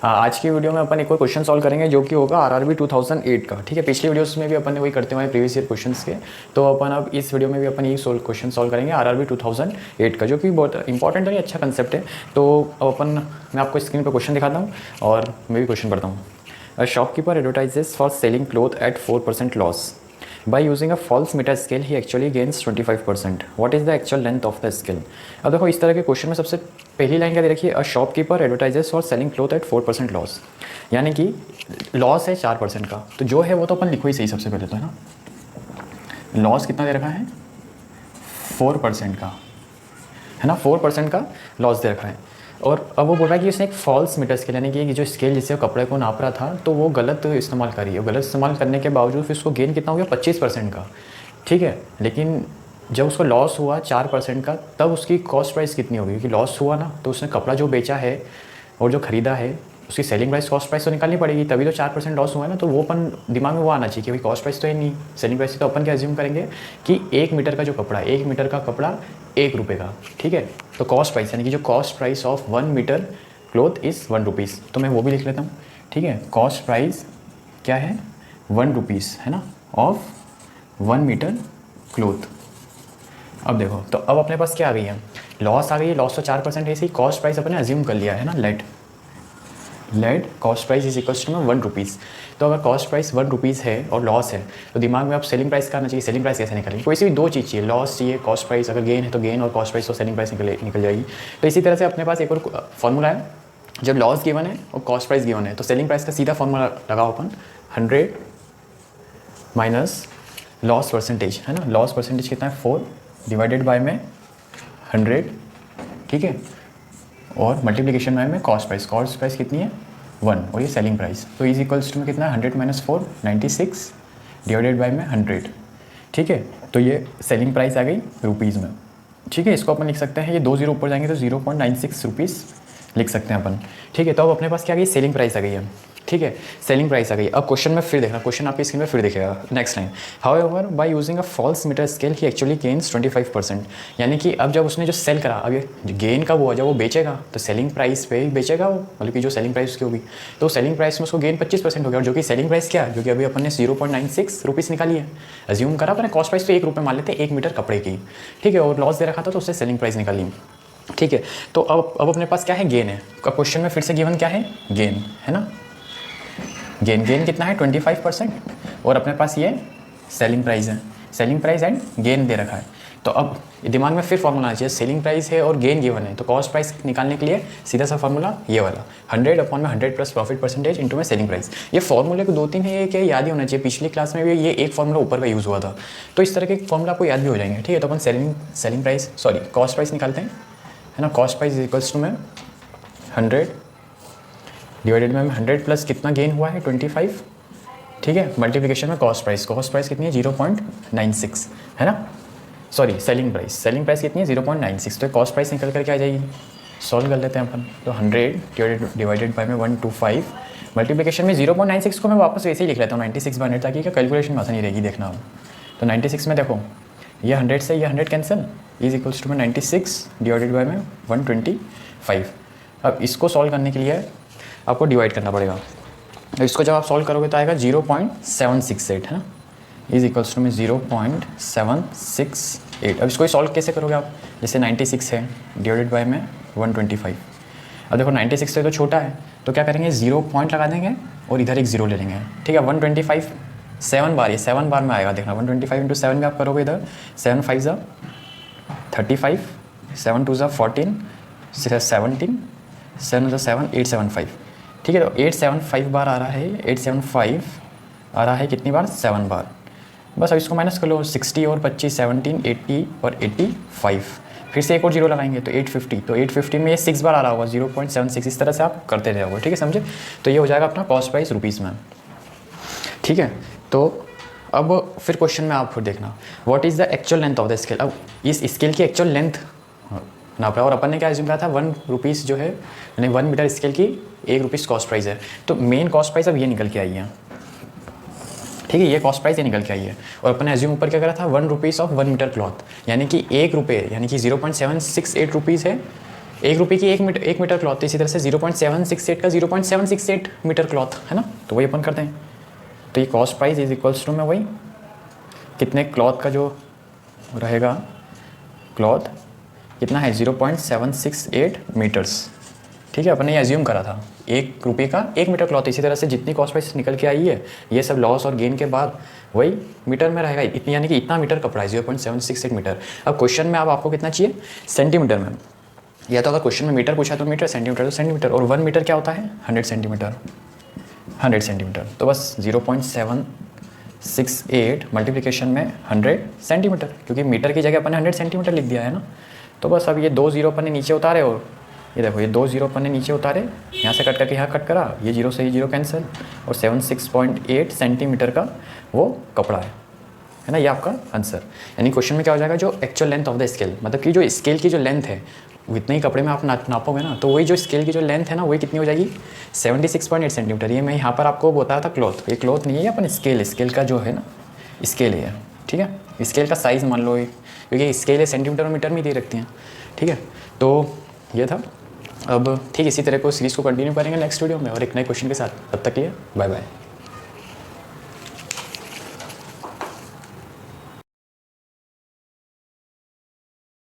आज की वीडियो में अपन एक और क्वेश्चन सॉल्व करेंगे जो कि होगा आरआरबी 2008 का। ठीक है, पिछली वीडियोस में भी अपन ने वही करते हुए प्रीवियस ईयर क्वेश्चंस के, तो अपन अब इस वीडियो में भी अपन यही क्वेश्चन सॉल्व करेंगे आरआरबी 2008 का, जो कि बहुत इंपॉर्टेंट और अच्छा कंसेप्ट है। तो अब मैं आपको स्क्रीन पर क्वेश्चन दिखाता हूँ और मैं भी क्वेश्चन पढ़ता हूँ। A shopkeeper advertises for selling cloth at 4% loss. By using a false meter scale, he actually gains 25%. What is the actual length of the scale? अब देखो, इस तरह के क्वेश्चन में सबसे पहली लाइन क्या दे रखी है? A shopkeeper advertises for selling cloth at 4% loss, यानी कि लॉस है 4% का। तो जो है वो तो अपन लिखो ही सही सबसे पहले तो, है ना। लॉस कितना दे रखा है? 4% का, है ना। 4% का लॉस दे रखा है। और अब वो बोल रहा है कि उसने एक फॉल्स मीटर स्केल, यानी कि जो स्केल जिससे वो कपड़े को नाप रहा था, तो वो गलत इस्तेमाल करी है। गलत इस्तेमाल करने के बावजूद फिर उसको गेन कितना हो गया? 25% का। ठीक है, लेकिन जब उसको लॉस हुआ 4% का, तब उसकी कॉस्ट प्राइस कितनी होगी? क्योंकि लॉस हुआ ना, तो उसने कपड़ा जो बेचा है और जो ख़रीदा है, उसकी सेलिंग प्राइस कॉस्ट प्राइस तो निकालनी पड़ेगी, तभी तो 4% लॉस हुआ है ना। तो वो अपन दिमाग में वो आना चाहिए कि भाई कॉस्ट प्राइस तो है नहीं, सेलिंग प्राइस। तो अपन क्या एज्यूम करेंगे कि 1 मीटर का जो कपड़ा है, 1 मीटर का कपड़ा 1 रुपये का। ठीक है, तो कॉस्ट प्राइस यानी कि जो cost price of 1 metre cloth is 1 rupees. तो मैं वो भी लिख लेता हूँ। ठीक है, कॉस्ट प्राइस क्या है? 1 रुपीज़, है ना, ऑफ 1 मीटर क्लोथ। अब देखो, तो अब अपने पास क्या आ गई है? लॉस आ गई है। लॉस तो 4% है, इसी कॉस्ट प्राइस अपने एज्यूम कर लिया है ना। Let cost price is equals to 1 rupees. तो अगर कॉस्ट प्राइस 1 रुपीज़ है और लॉस है, तो दिमाग में आप सेलिंग प्राइस का आना चाहिए। सेलिंग प्राइस कैसे निकालेंगे? कोई सी भी दो चीज़ चाहिए, लॉस चाहिए, कॉस्ट प्राइस। अगर गेन है तो गेन, और कॉस्ट प्राइस तो सेलिंग प्राइस निकल जाएगी। तो इसी तरह से अपने पास एक और फॉर्मूला है। जब लॉस गिवन है और कॉस्ट प्राइस गिवन है, तो सेलिंग प्राइस का सीधा फॉर्मूला लगाओ अपन, 100 माइनस लॉस परसेंटेज, है ना। लॉस परसेंटेज कितना है? 4 डिवाइडेड बाय में 100। ठीक है, और मल्टीप्लिकेशन में कॉस्ट प्राइस कितनी है? 1, और ये सेलिंग प्राइस। तो इज इक्वल्स टू में कितना है? 100 माइनस 4, 96 डिवाइडेड बाय में 100। ठीक है, तो ये सेलिंग प्राइस आ गई रुपीज़ में। ठीक है, इसको अपन लिख सकते हैं, ये 2 जीरो ऊपर जाएंगे तो 0.96 रुपीज़ लिख सकते हैं अपन। ठीक है, तो अब अपने पास क्या आ गई? सेलिंग प्राइस आ गई है। ठीक है, सेलिंग प्राइस आ गई। अब क्वेश्चन में फिर देखना, क्वेश्चन आपकी स्क्रीन में फिर दिखेगा। Next line, however by using a false metre scale he actually gains 25%। यानी कि अब जब उसने जो सेल करा, अब ये गेन कब हुआ? जब वो बेचेगा तो सेलिंग प्राइस पे ही बेचेगा वो, मतलब कि जो सेलिंग प्राइस उसकी होगी, तो सेलिंग प्राइस में उसको गेन 25% हो गया। और जो कि सेलिंग प्राइस क्या है, जो कि अभी अपन ने 0.96 रुपीज़ निकाली है। अज्यूम करा अपने कॉस्ट प्राइस तो 1 रुपये मान लेते हैं 1 मीटर कपड़े की। ठीक है, और लॉस दे रखा था तो उससे सेलिंग प्राइस निकाली। ठीक है, तो अब अपने पास क्या है? गेन है। अब क्वेश्चन में फिर से गिवन क्या है? गेन, है ना। गेन कितना है? 25%। और अपने पास ये सेलिंग प्राइस है। सेलिंग प्राइस एंड गेन दे रखा है। तो अब दिमाग में फिर फॉर्मूला आना चाहिए। सेलिंग प्राइस है और गेन गिवन है, तो कॉस्ट प्राइस निकालने के लिए सीधा सा फॉर्मूला ये वाला, 100 अपॉन में 100 प्लस प्रॉफिट परसेंटेज इंटू में सेलिंग प्राइस। ये फॉर्मूले को 2-3 है, ये क्या याद ही होना चाहिए। पिछली क्लास में भी ये एक फॉर्मूला ऊपर का यूज़ हुआ था, तो इस तरह के फॉर्मूला आपको याद भी हो जाएंगे। ठीक है, तो अपन सेलिंग प्राइस कॉस्ट प्राइस निकालते हैं, है ना। कॉस्ट प्राइस इक्वल्स टू में 100 डिवाइडेड में 100 प्लस कितना गेन हुआ है? 25। ठीक है, मल्टीप्लिकेशन में कॉस्ट प्राइस कितनी है? 0.96, है ना। सेलिंग प्राइस कितनी है? 0.96। तो कॉस्ट प्राइस निकल कर क्या आ जाएगी? सॉल्व कर लेते हैं अपन। तो 100 डिवाइडेड बाय में 125, मल्टीप्लिकेशन में 0.96 को मैं वापस वैसे ही लिख लेता हूँ 96/100, ताकि क्या कैलकुलेशन में आसानी रहेगी देखना हम। तो 96 में देखो, ये 100 से ये 100 कैंसिल, इज इक्वल्स टू में 96 डिवाइडेड बाय में 125। अब इसको सॉल्व करने के लिए आपको डिवाइड करना पड़ेगा। इसको जब आप सॉल्व करोगे तो आएगा 0.768, है ना, इज इक्वल्स टू में 0.768। अब इसको सॉल्व कैसे करोगे आप? जैसे 96 है डिवाइडेड बाय में 125। अब देखो 96 से तो छोटा है, तो क्या करेंगे? 0 पॉइंट लगा देंगे और इधर एक 0 ले लेंगे। ठीक है, 125 7 बार, ये 7 बार में आएगा देखना। 125 इंटू 7 में आप करोगे इधर 7 5 ज़ा 35, 7 2 ज़ा 14, 17, 7 ज़ा 7, 875। ठीक है, तो 875 बार आ रहा है। 875 आ रहा है कितनी बार? 7 बार। बस अब इसको माइनस कर लो, 60 और 25 17, 80 और 85। फिर से एक और 0 लगाएंगे तो 850। तो 850 में ये 6 बार आ रहा होगा, 0.76। इस तरह से आप करते रहोगे। ठीक है, समझे? तो ये हो जाएगा अपना कॉस्ट प्राइस रुपीज़ में। ठीक है, तो अब फिर क्वेश्चन में आप फिर देखना, what is the actual length of the scale. अब इस स्केल की एक्चुअल लेंथ नाप रहा है, और अपन ने क्या एज्यूम करा था? 1 रुपीज़ जो है, यानी 1 मीटर स्केल की 1 रुपीज़ कॉस्ट प्राइस है। तो मेन कॉस्ट प्राइस अब ये निकल के आई है। ठीक है, ये कॉस्ट प्राइस ये निकल के आई है। और अपन ने एज्यूम ऊपर क्या करा था? 1 रुपीज़ ऑफ 1 मीटर क्लॉथ, यानी कि 1 रुपये, यानी कि 0.768 रुपीज़ है ₹1 की 1 मीटर क्लॉथ, तो इसी तरह से 0.768 का 0.768 मीटर क्लॉथ है ना, तो वही अपन करते हैं। तो ये cost price is equals to में वही कितने क्लॉथ का जो रहेगा, क्लॉथ कितना है 0.768 मीटर्स। ठीक है, अपन ने एज्यूम करा था ₹1 का 1 मीटर क्लॉथ। इसी तरह से जितनी कॉस्ट प्राइस निकल के आई है ये सब लॉस और गेन के बाद वही मीटर में रहेगा, इतनी यानी कि इतना मीटर कपड़ा है 0.768 मीटर। अब क्वेश्चन में अब आपको कितना चाहिए सेंटीमीटर में, या तो अगर क्वेश्चन में मीटर पूछा तो मीटर, सेंटीमीटर तो सेंटीमीटर, और 1 मीटर क्या होता है 100 सेंटीमीटर, 100 सेंटीमीटर। तो बस 0.768 मल्टीप्लिकेशन में 100 सेंटीमीटर, क्योंकि मीटर की जगह अपन ने 100 सेंटीमीटर लिख दिया है ना। तो बस अब ये 2 जीरो अपन ने नीचे उतारे, और ये देखो ये 2 जीरो अपन ने नीचे उतारे, यहाँ से कट करके यहाँ कट करा, ये जीरो से ये जीरो कैंसिल, और 76.8 सेंटीमीटर का वो कपड़ा है ना, ये आपका आंसर। यानी क्वेश्चन में क्या हो जाएगा, जो actual length of the scale, मतलब कि जो स्केल की जो लेंथ है इतने ही कपड़े में आप नापोगे ना, तो वही जो स्केल की जो लेंथ है ना वही कितनी हो जाएगी 76.8 सेंटीमीटर। ये मैं यहाँ पर आपको बताया था क्लॉथ, ये क्लॉथ नहीं है, अपन स्केल का जो है ना स्केल है, ठीक है। स्केल का साइज़ मान लो, क्योंकि स्केल है सेंटीमीटर और मीटर में दे रखती हैं, ठीक है। तो ये था। अब ठीक इसी तरह को सीरीज़ को कंटिन्यू करेंगे नेक्स्ट वीडियो में और एक नए क्वेश्चन के साथ। तब तक के लिए बाय बाय।